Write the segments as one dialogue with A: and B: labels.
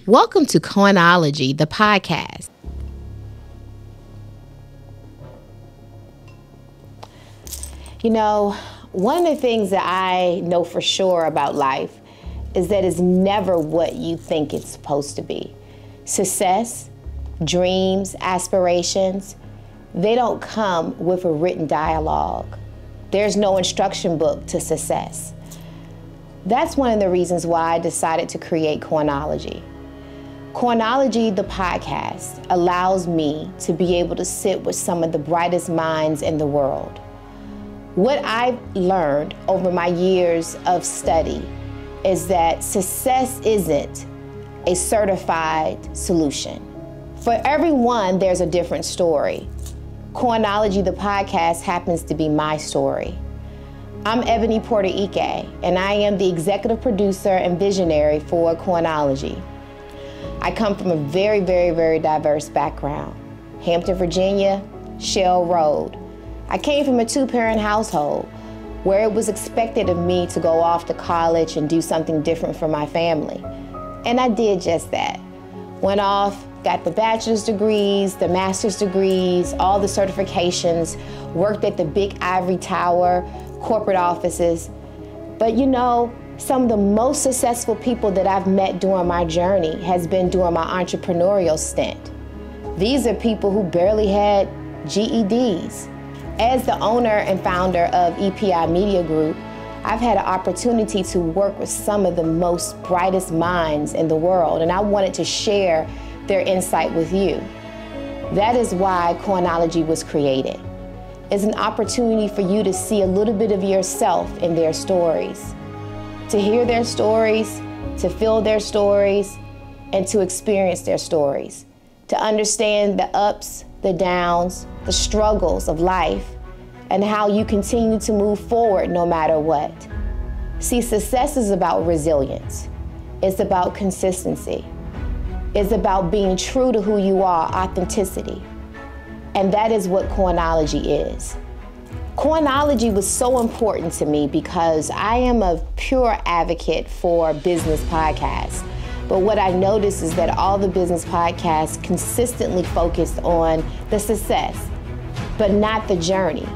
A: Welcome to Coinology, the podcast. You know, one of the things that I know for sure about life is that it's never what you think it's supposed to be. Success, dreams, aspirations, they don't come with a written dialogue. There's no instruction book to success. That's one of the reasons why I decided to create Coinology. Coinology, the podcast, allows me to be able to sit with some of the brightest minds in the world. What I've learned over my years of study is that success isn't a certified solution. For everyone, there's a different story. Coinology, the podcast, happens to be my story. I'm Ebony Porter-Ike, and I am the executive producer and visionary for Coinology. I come from a very, very, very diverse background. Hampton, Virginia, Shell Road. I came from a two-parent household where it was expected of me to go off to college and do something different for my family. And I did just that. Went off, got the bachelor's degrees, the master's degrees, all the certifications, worked at the big ivory tower, corporate offices. But you know, some of the most successful people that I've met during my journey has been during my entrepreneurial stint. These are people who barely had GEDs. As the owner and founder of EPI Media Group, I've had an opportunity to work with some of the most brightest minds in the world, and I wanted to share their insight with you. That is why Coinology was created. It's an opportunity for you to see a little bit of yourself in their stories, to hear their stories, to feel their stories, and to experience their stories, to understand the ups, the downs, the struggles of life, and how you continue to move forward no matter what. See, success is about resilience. It's about consistency. It's about being true to who you are, authenticity. And that is what Coinology is. Coinology was so important to me because I am a pure advocate for business podcasts. But what I noticed is that all the business podcasts consistently focused on the success, but not the journey.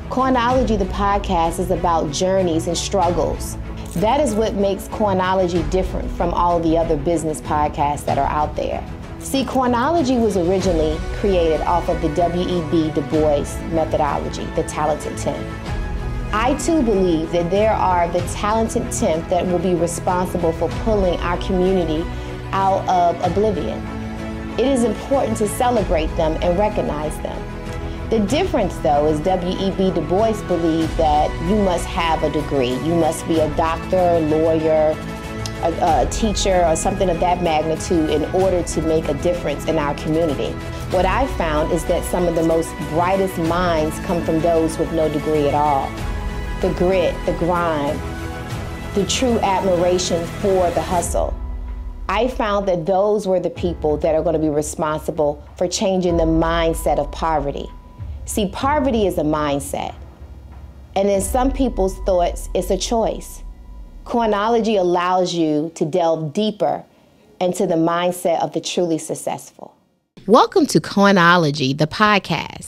A: Coinology, the podcast, is about journeys and struggles. That is what makes Coinology different from all the other business podcasts that are out there. See, Coinology was originally created off of the W.E.B. Du Bois methodology, the talented 10. I too believe that there are the talented 10 that will be responsible for pulling our community out of oblivion. It is important to celebrate them and recognize them. The difference, though, is W.E.B. Du Bois believed that you must have a degree. You must be a doctor, lawyer, a teacher, or something of that magnitude in order to make a difference in our community. What I found is that some of the most brightest minds come from those with no degree at all. The grit, the grind, the true admiration for the hustle. I found that those were the people that are going to be responsible for changing the mindset of poverty. See, poverty is a mindset, and in some people's thoughts, it's a choice. Coinology allows you to delve deeper into the mindset of the truly successful. Welcome to Coinology, the podcast.